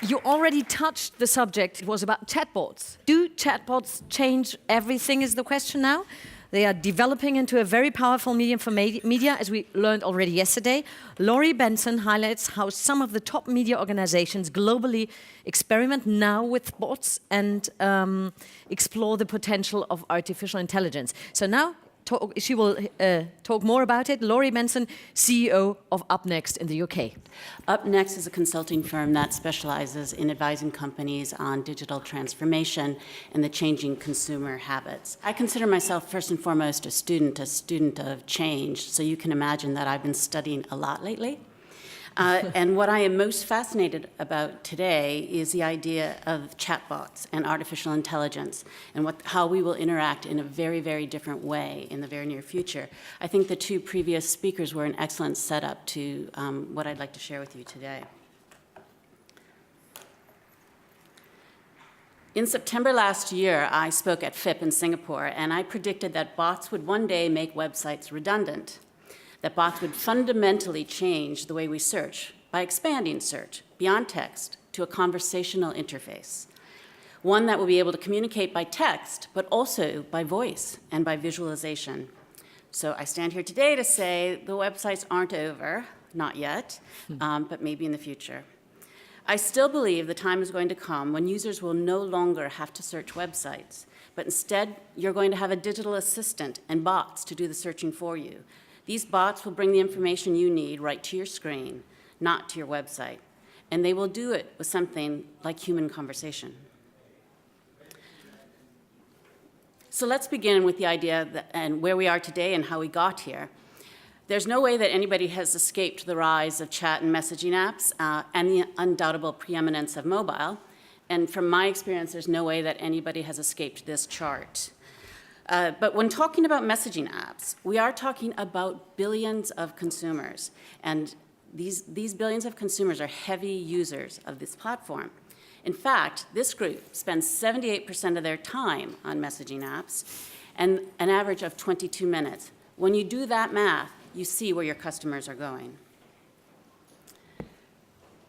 You already touched the subject. It was about chatbots. Do chatbots change everything is the question now? They are developing into a very powerful medium for media, as we learned already yesterday. Laurie Benson highlights how some of the top media organizations globally experiment now with bots and explore the potential of artificial intelligence. So now she will talk more about it. Laurie Benson, CEO of Upnexxt in the UK. Upnexxt is a consulting firm that specializes in advising companies on digital transformation and the changing consumer habits. I consider myself first and foremost a student of change, so you can imagine that I've been studying a lot lately. And what I am most fascinated about today is the idea of chatbots and artificial intelligence and how we will interact in a very, very different way in the very near future. I think the two previous speakers were an excellent setup to what I'd like to share with you today. In September last year, I spoke at FIP in Singapore, and I predicted that bots would one day make websites redundant, that bots would fundamentally change the way we search by expanding search beyond text to a conversational interface, one that will be able to communicate by text, but also by voice and by visualization. So I stand here today to say the websites aren't over, not yet, but maybe in the future. I still believe the time is going to come when users will no longer have to search websites, but instead you're going to have a digital assistant and bots to do the searching for you. These bots will bring the information you need right to your screen, not to your website. And they will do it with something like human conversation. So let's begin with the idea and where we are today and how we got here. There's no way that anybody has escaped the rise of chat and messaging apps and the undoubtable preeminence of mobile. And from my experience, there's no way that anybody has escaped this chart. But when talking about messaging apps, we are talking about billions of consumers. And these billions of consumers are heavy users of this platform. In fact, this group spends 78% of their time on messaging apps and an average of 22 minutes. When you do that math, you see where your customers are going.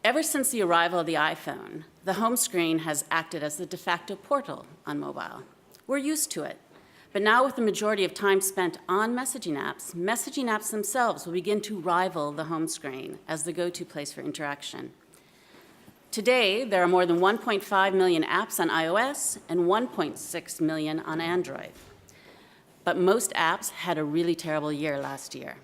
Ever since the arrival of the iPhone, the home screen has acted as the de facto portal on mobile. We're used to it. But now with the majority of time spent on messaging apps themselves will begin to rival the home screen as the go-to place for interaction. Today, there are more than 1.5 million apps on iOS and 1.6 million on Android. But most apps had a really terrible year last year.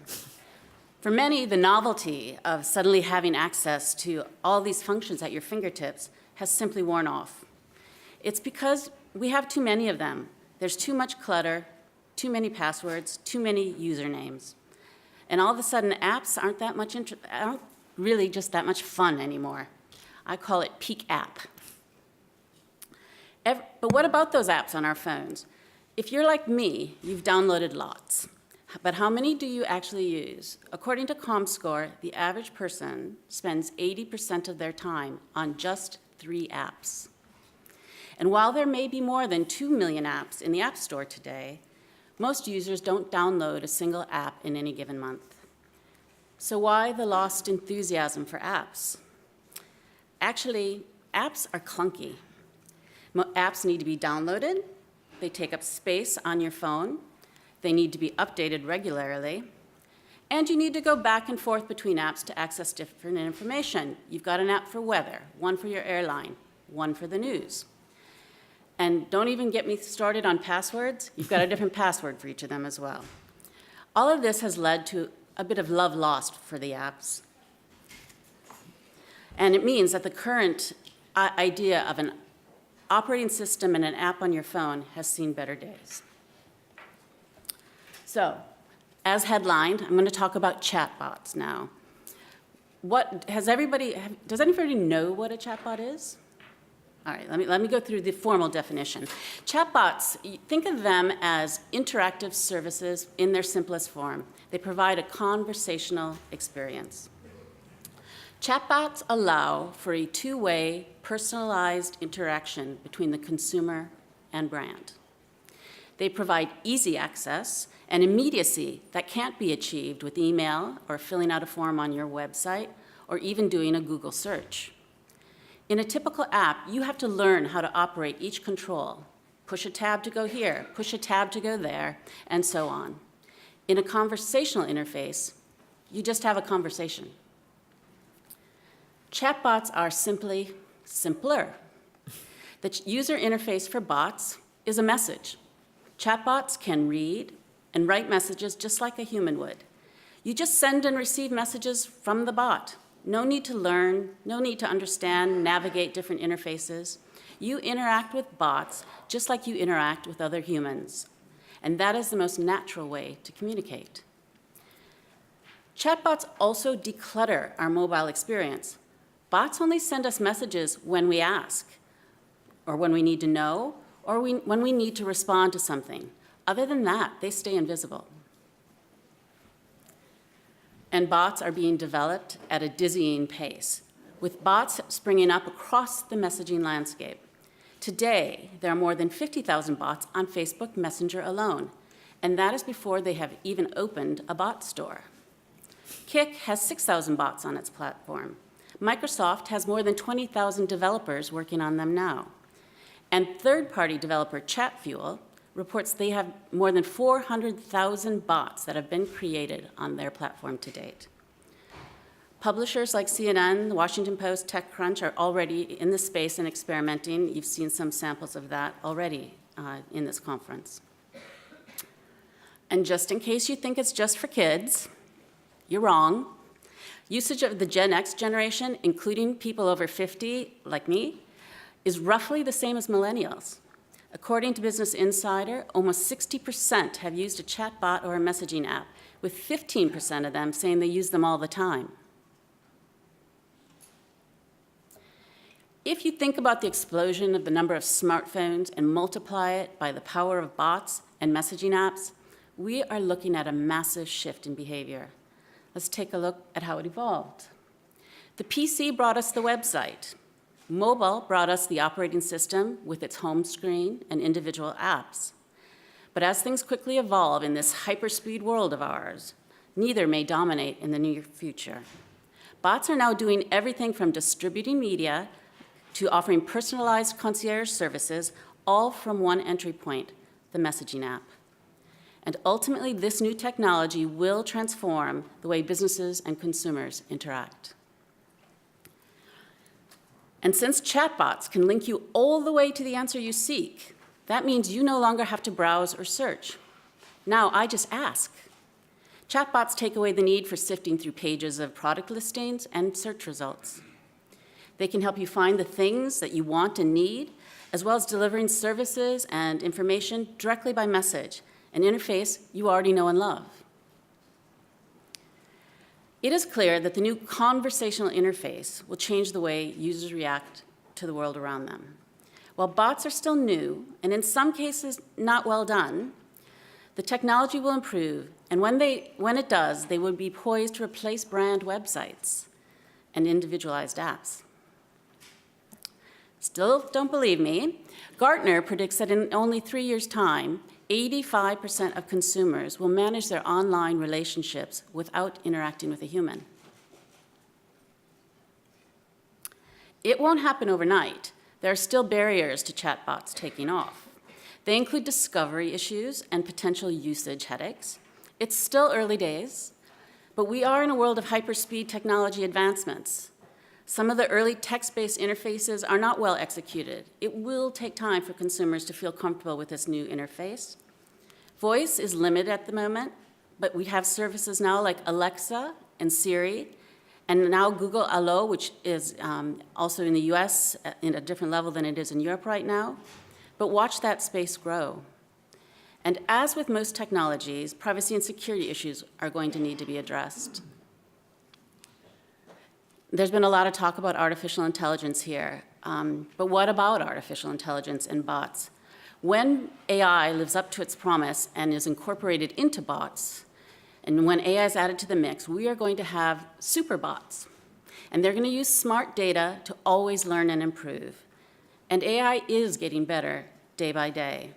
For many, the novelty of suddenly having access to all these functions at your fingertips has simply worn off. It's because we have too many of them. There's too much clutter, too many passwords, too many usernames. And all of a sudden, apps aren't really just that much fun anymore. I call it peak app. But what about those apps on our phones? If you're like me, you've downloaded lots. But how many do you actually use? According to ComScore, the average person spends 80% of their time on just 3 apps. And while there may be more than 2 million apps in the App Store today, most users don't download a single app in any given month. So why the lost enthusiasm for apps? Actually, apps are clunky. Apps need to be downloaded. They take up space on your phone. They need to be updated regularly. And you need to go back and forth between apps to access different information. You've got an app for weather, one for your airline, one for the news. And don't even get me started on passwords. You've got a different password for each of them as well. All of this has led to a bit of love lost for the apps. And it means that the current idea of an operating system and an app on your phone has seen better days. So, as headlined, I'm going to talk about chatbots now. Does anybody know what a chatbot is? All right, let me go through the formal definition. Chatbots, think of them as interactive services in their simplest form. They provide a conversational experience. Chatbots allow for a two-way, personalized interaction between the consumer and brand. They provide easy access and immediacy that can't be achieved with email or filling out a form on your website or even doing a Google search. In a typical app, you have to learn how to operate each control. Push a tab to go here, push a tab to go there, and so on. In a conversational interface, you just have a conversation. Chatbots are simply simpler. The user interface for bots is a message. Chatbots can read and write messages just like a human would. You just send and receive messages from the bot. No need to learn, no need to understand, navigate different interfaces. You interact with bots just like you interact with other humans. And that is the most natural way to communicate. Chatbots also declutter our mobile experience. Bots only send us messages when we ask, or when we need to know, or when we need to respond to something. Other than that, they stay invisible. And bots are being developed at a dizzying pace, with bots springing up across the messaging landscape. Today, there are more than 50,000 bots on Facebook Messenger alone, and that is before they have even opened a bot store. Kik has 6,000 bots on its platform. Microsoft has more than 20,000 developers working on them now. And third-party developer ChatFuel reports they have more than 400,000 bots that have been created on their platform to date. Publishers like CNN, the Washington Post, TechCrunch are already in the space and experimenting. You've seen some samples of that already in this conference. And just in case you think it's just for kids, you're wrong. Usage of the Gen X generation, including people over 50 like me, is roughly the same as millennials. According to Business Insider, almost 60% have used a chatbot or a messaging app, with 15% of them saying they use them all the time. If you think about the explosion of the number of smartphones and multiply it by the power of bots and messaging apps, we are looking at a massive shift in behavior. Let's take a look at how it evolved. The PC brought us the website. Mobile brought us the operating system with its home screen and individual apps. But as things quickly evolve in this hyperspeed world of ours, neither may dominate in the near future. Bots are now doing everything from distributing media to offering personalized concierge services, all from one entry point, the messaging app. And ultimately, this new technology will transform the way businesses and consumers interact. And since chatbots can link you all the way to the answer you seek, that means you no longer have to browse or search. Now I just ask. Chatbots take away the need for sifting through pages of product listings and search results. They can help you find the things that you want and need, as well as delivering services and information directly by message, an interface you already know and love. It is clear that the new conversational interface will change the way users react to the world around them. While bots are still new, and in some cases not well done, the technology will improve, and when it does, they will be poised to replace brand websites and individualized apps. Still don't believe me? Gartner predicts that in only 3 years' time, 85% of consumers will manage their online relationships without interacting with a human. It won't happen overnight. There are still barriers to chatbots taking off. They include discovery issues and potential usage headaches. It's still early days, but we are in a world of hyperspeed technology advancements. Some of the early text-based interfaces are not well executed. It will take time for consumers to feel comfortable with this new interface. Voice is limited at the moment, but we have services now like Alexa and Siri, and now Google Allo, which is also in the US in a different level than it is in Europe right now. But watch that space grow. And as with most technologies, privacy and security issues are going to need to be addressed. There's been a lot of talk about artificial intelligence here, but what about artificial intelligence and bots? When AI lives up to its promise and is incorporated into bots, and when AI is added to the mix, we are going to have super bots. And they're going to use smart data to always learn and improve. And AI is getting better day by day.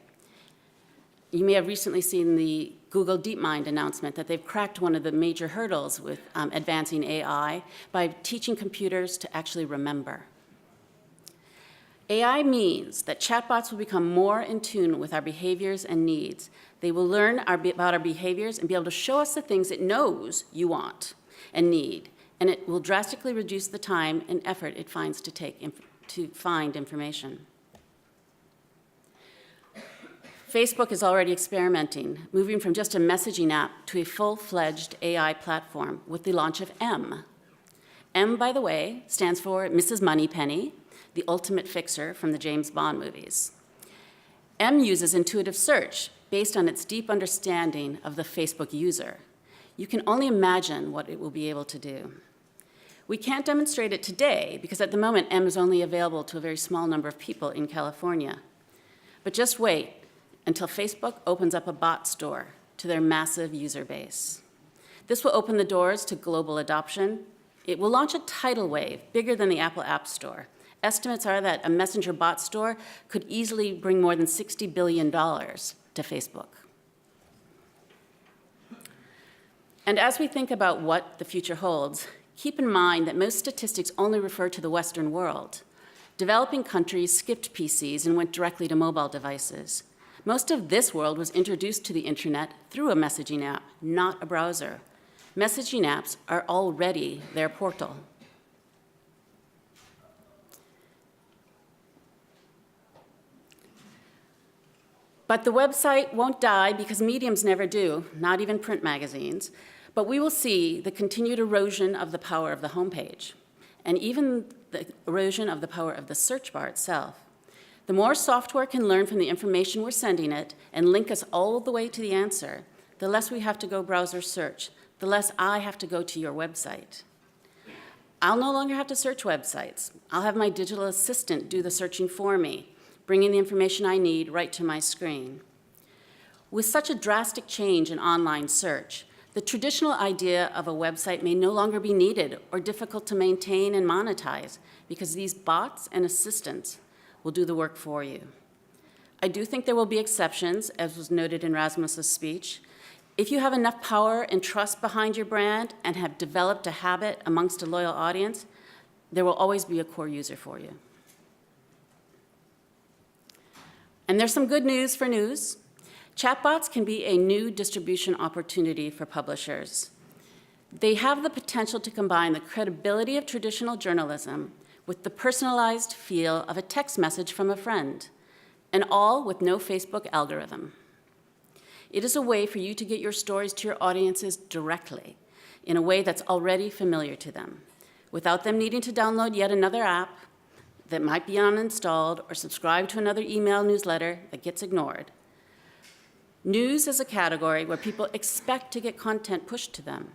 You may have recently seen the Google DeepMind announcement that they've cracked one of the major hurdles with advancing AI by teaching computers to actually remember. AI means that chatbots will become more in tune with our behaviors and needs. They will learn about our behaviors and be able to show us the things it knows you want and need, and it will drastically reduce the time and effort it finds to find information. Facebook is already experimenting, moving from just a messaging app to a full-fledged AI platform with the launch of M. M, by the way, stands for Mrs. Moneypenny, the ultimate fixer from the James Bond movies. M uses intuitive search based on its deep understanding of the Facebook user. You can only imagine what it will be able to do. We can't demonstrate it today because at the moment M is only available to a very small number of people in California. But just wait until Facebook opens up a bot store to their massive user base. This will open the doors to global adoption. It will launch a tidal wave bigger than the Apple App Store. Estimates are that a messenger bot store could easily bring more than $60 billion to Facebook. And as we think about what the future holds, keep in mind that most statistics only refer to the Western world. Developing countries skipped PCs and went directly to mobile devices. Most of this world was introduced to the internet through a messaging app, not a browser. Messaging apps are already their portal. But the website won't die because mediums never do, not even print magazines. But we will see the continued erosion of the power of the homepage, and even the erosion of the power of the search bar itself. The more software can learn from the information we're sending it and link us all the way to the answer, the less we have to go browser search, the less I have to go to your website. I'll no longer have to search websites. I'll have my digital assistant do the searching for me, bringing the information I need right to my screen. With such a drastic change in online search, the traditional idea of a website may no longer be needed or difficult to maintain and monetize because these bots and assistants will do the work for you. I do think there will be exceptions, as was noted in Rasmus's speech. If you have enough power and trust behind your brand and have developed a habit amongst a loyal audience, there will always be a core user for you. And there's some good news for news. Chatbots can be a new distribution opportunity for publishers. They have the potential to combine the credibility of traditional journalism with the personalized feel of a text message from a friend, and all with no Facebook algorithm. It is a way for you to get your stories to your audiences directly, in a way that's already familiar to them, without them needing to download yet another app that might be uninstalled or subscribe to another email newsletter that gets ignored. News is a category where people expect to get content pushed to them.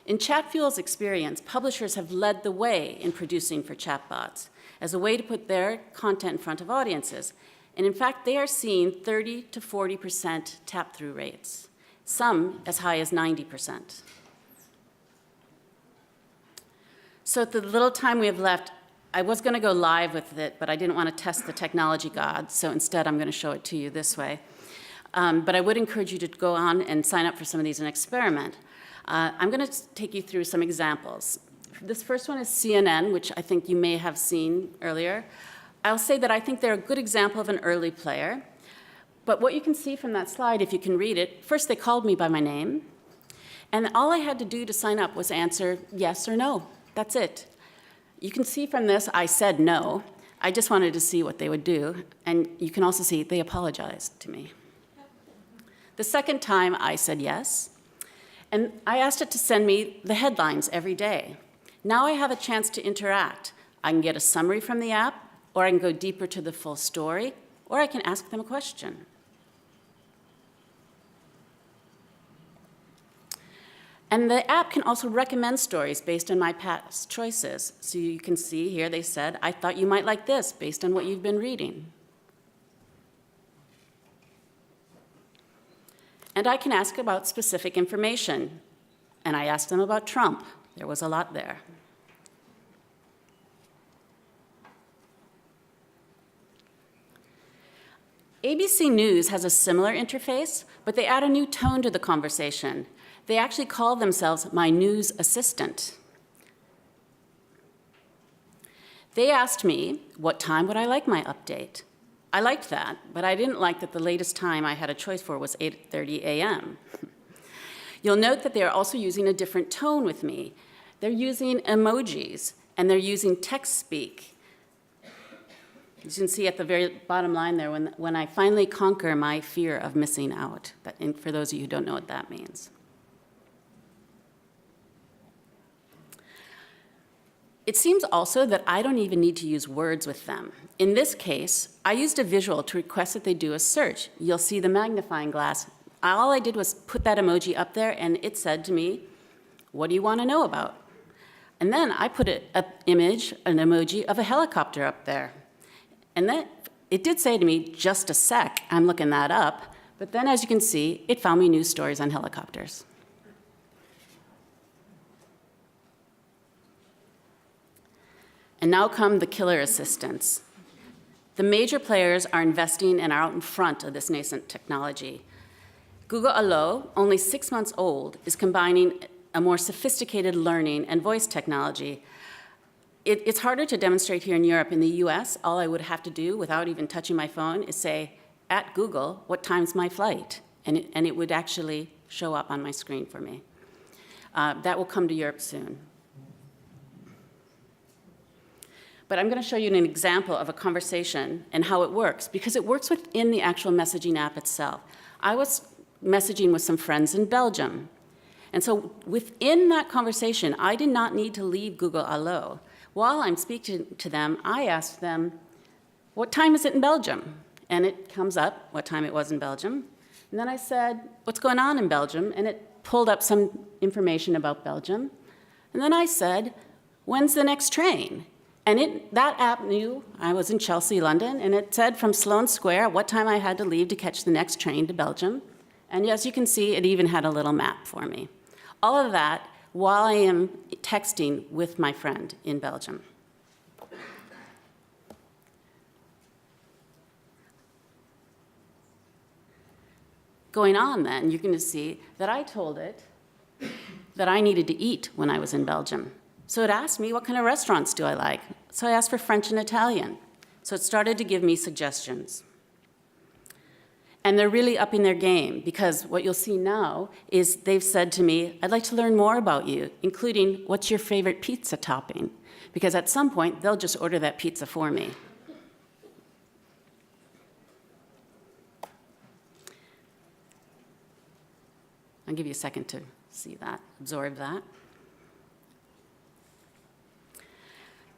In Chatfuel's experience, publishers have led the way in producing for chatbots as a way to put their content in front of audiences. And in fact, they are seeing 30 to 40% tap-through rates, some as high as 90%. So at the little time we have left, I was going to go live with it, but I didn't want to test the technology gods, so instead I'm going to show it to you this way. But I would encourage you to go on and sign up for some of these and experiment. I'm going to take you through some examples. This first one is CNN, which I think you may have seen earlier. I'll say that I think they're a good example of an early player. But what you can see from that slide, if you can read it, first they called me by my name. And all I had to do to sign up was answer yes or no. That's it. You can see from this, I said no. I just wanted to see what they would do. And you can also see they apologized to me. The second time, I said yes. And I asked it to send me the headlines every day. Now I have a chance to interact. I can get a summary from the app, or I can go deeper to the full story, or I can ask them a question. And the app can also recommend stories based on my past choices. So you can see here they said, I thought you might like this based on what you've been reading. And I can ask about specific information. And I asked them about Trump. There was a lot there. ABC News has a similar interface, but they add a new tone to the conversation. They actually call themselves my news assistant. They asked me, what time would I like my update? I liked that, but I didn't like that the latest time I had a choice for was 8:30 a.m. You'll note that they are also using a different tone with me. They're using emojis, and they're using text speak. You can see at the very bottom line there, when I finally conquer my fear of missing out, for those of you who don't know what that means. It seems also that I don't even need to use words with them. In this case, I used a visual to request that they do a search. You'll see the magnifying glass. All I did was put that emoji up there, and it said to me, what do you want to know about? And then I put an emoji of a helicopter up there. And then it did say to me, just a sec, I'm looking that up. But then, as you can see, it found me news stories on helicopters. And now come the killer assistants. The major players are investing and are out in front of this nascent technology. Google Allo, only 6 months old, is combining a more sophisticated learning and voice technology. It's harder to demonstrate here in Europe. In the US, all I would have to do without even touching my phone is say, at Google, what time's my flight? And it would actually show up on my screen for me. That will come to Europe soon. But I'm going to show you an example of a conversation and how it works, because it works within the actual messaging app itself. I was messaging with some friends in Belgium. And so within that conversation, I did not need to leave Google Allo. While I'm speaking to them, I asked them, what time is it in Belgium? And it comes up what time it was in Belgium. And then I said, what's going on in Belgium? And it pulled up some information about Belgium. And then I said, when's the next train? And that app knew I was in Chelsea, London, and it said from Sloane Square what time I had to leave to catch the next train to Belgium. And as you can see, it even had a little map for me. All of that while I am texting with my friend in Belgium. Going on then, you're going to see that I told it that I needed to eat when I was in Belgium. So it asked me, what kind of restaurants do I like? So I asked for French and Italian. So it started to give me suggestions. And they're really upping their game, because what you'll see now is they've said to me, I'd like to learn more about you, including what's your favorite pizza topping? Because at some point, they'll just order that pizza for me. I'll give you a second to see that, absorb that.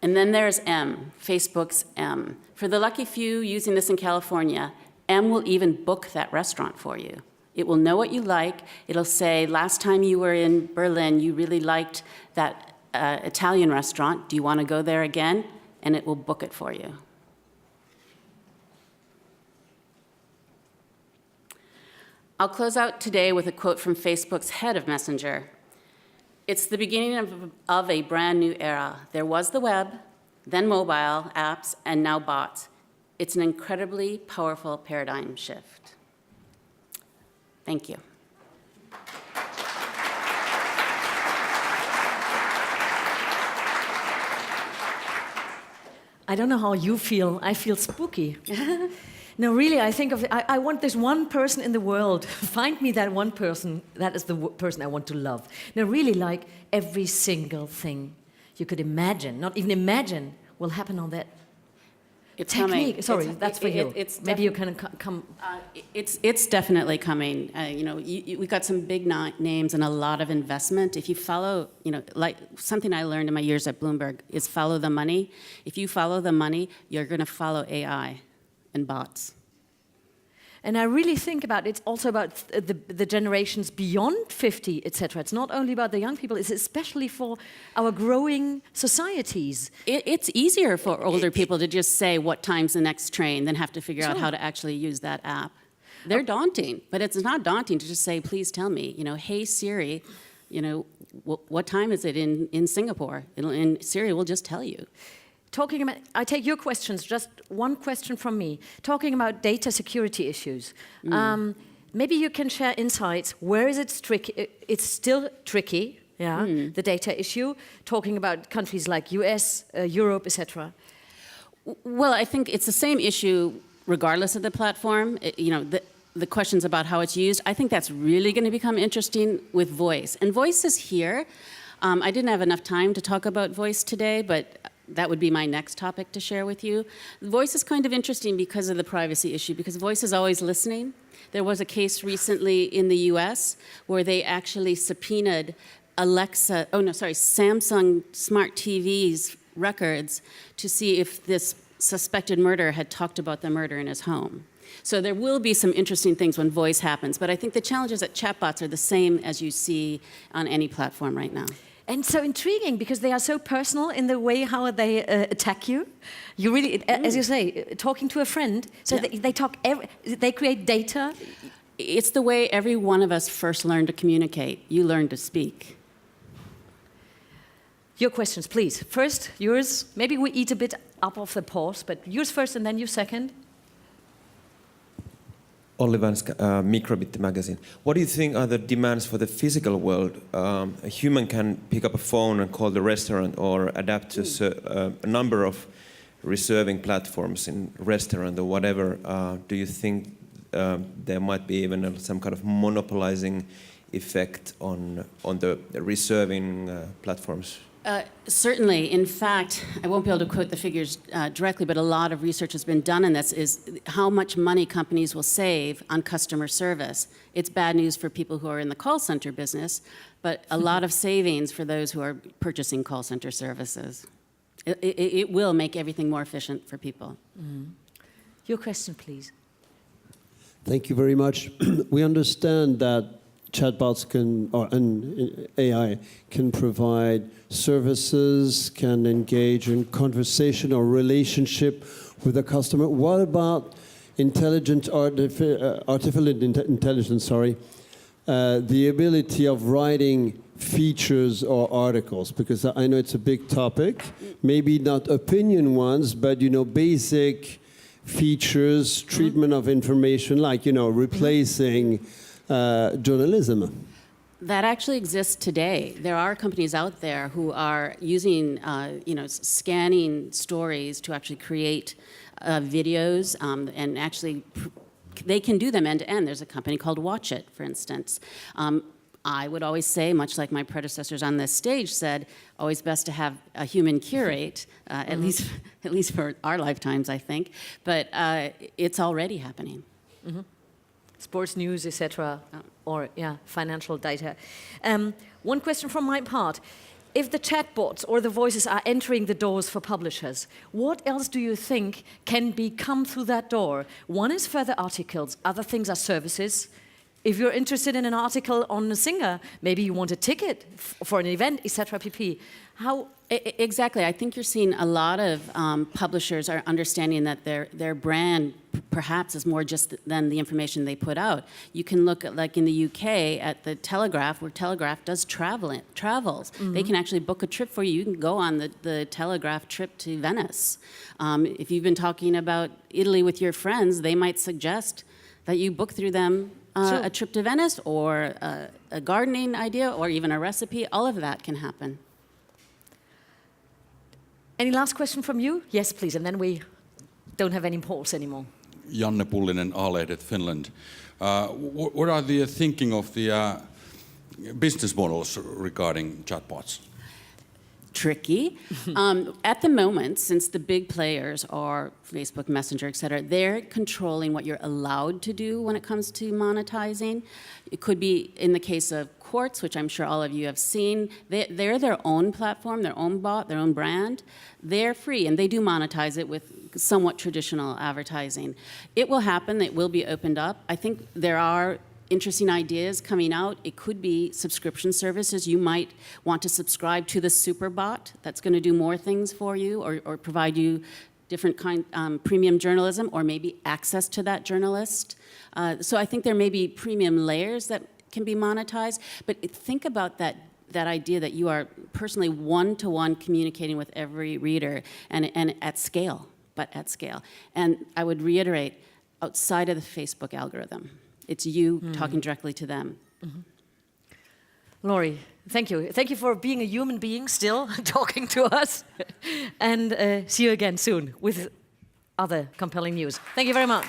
And then there's M, Facebook's M. For the lucky few using this in California, M will even book that restaurant for you. It will know what you like. It'll say, last time you were in Berlin, you really liked that Italian restaurant. Do you want to go there again? And it will book it for you. I'll close out today with a quote from Facebook's head of Messenger. It's the beginning of a brand new era. There was the web, then mobile apps, and now bots. It's an incredibly powerful paradigm shift. Thank you. I don't know how you feel. I feel spooky. No, really, I think I want this one person in the world. Find me that one person. That is the person I want to love. No, really, like every single thing you could imagine, not even imagine, will happen on that It's technique. Coming. Sorry, that's for you. Maybe you can come. It's definitely coming. We've got some big names and a lot of investment. If you follow, like something I learned in my years at Bloomberg is follow the money. If you follow the money, you're going to follow AI and bots. And I really think about it's also about the generations beyond 50, etc. It's not only about the young people, it's especially for our growing societies. It's easier for older people to just say what time's the next train than have to figure out how to actually use that app. They're daunting, but it's not daunting to just say, please tell me, hey Siri, what time is it in Singapore? And Siri will just tell you. Talking about, I take your questions, just one question from me. Talking about data security issues. Maybe you can share insights. Where is it tricky? It's still tricky. the data issue, talking about countries like US, Europe, etc.? Well, I think it's the same issue regardless of the platform. The questions about how it's used, I think that's really going to become interesting with voice. And voice is here. I didn't have enough time to talk about voice today, but that would be my next topic to share with you. Voice is kind of interesting because of the privacy issue, because voice is always listening. There was a case recently in the US where they actually subpoenaed Samsung Smart TV's records to see if this suspected murderer had talked about the murder in his home. So there will be some interesting things when voice happens, but I think the challenge is that chatbots are the same as you see on any platform right now. And so intriguing because they are so personal in the way how they attack you. You really, as you say, talking to a friend. So they create data. It's the way every one of us first learned to communicate. You learn to speak. Your questions, please. First, yours. Maybe we eat a bit up of the pause, but yours first and then you second. Olli Vanska, Microbit magazine. What do you think are the demands for the physical world? A human can pick up a phone and call the restaurant or adapt to a number of reserving platforms in restaurant or whatever. Do you think there might be even some kind of monopolizing effect on the reserving platforms? Certainly. In fact, I won't be able to quote the figures directly, but a lot of research has been done on this, is how much money companies will save on customer service. It's bad news for people who are in the call center business, but a lot of savings for those who are purchasing call center services. It will make everything more efficient for people. Mm. Your question, please. Thank you very much. We understand that chatbots and AI can provide services, can engage in conversation or relationship with a customer. What about artificial intelligence, the ability of writing features or articles? Because I know it's a big topic, maybe not opinion ones, but basic features, treatment of information, like replacing journalism. That actually exists today. There are companies out there who are using, scanning stories to actually create videos, and actually they can do them end to end. There's a company called Watch It, for instance. I would always say, much like my predecessors on this stage said, always best to have a human curate, at least for our lifetimes, I think. But it's already happening. Mm-hmm. Sports news, etc., or financial data. One question from my part. If the chatbots or the voices are entering the doors for publishers, what else do you think can come through that door? One is further articles, other things are services. If you're interested in an article on a singer, maybe you want a ticket for an event, etc. pp. How? Exactly. I think you're seeing a lot of publishers are understanding that their brand perhaps is more just than the information they put out. You can look at, like in the UK, at the Telegraph, where Telegraph does travels. Mm-hmm. They can actually book a trip for you. You can go on the Telegraph trip to Venice. If you've been talking about Italy with your friends, they might suggest that you book through them a trip to Venice, or a gardening idea, or even a recipe. All of that can happen. Any last question from you? Yes, please, and then we don't have any pause anymore. Janne Pullinen, A-lehdet, Finland. What are the thinking of the business models regarding chatbots? Tricky. At the moment, since the big players are Facebook, Messenger, et cetera, they're controlling what you're allowed to do when it comes to monetizing. It could be in the case of Quartz, which I'm sure all of you have seen. They're their own platform, their own bot, their own brand. They're free, and they do monetize it with somewhat traditional advertising. It will happen. It will be opened up. I think there are interesting ideas coming out. It could be subscription services. You might want to subscribe to the super bot that's going to do more things for you, or provide you different premium journalism, or maybe access to that journalist. So I think there may be premium layers that can be monetized, but think about that idea that you are personally one-to-one communicating with every reader, and at scale, but at scale. And I would reiterate, outside of the Facebook algorithm. It's you talking directly to them. Mm-hmm. Laurie, Thank you. Thank you for being a human being still, talking to us. And see you again soon with other compelling news. Thank you very much.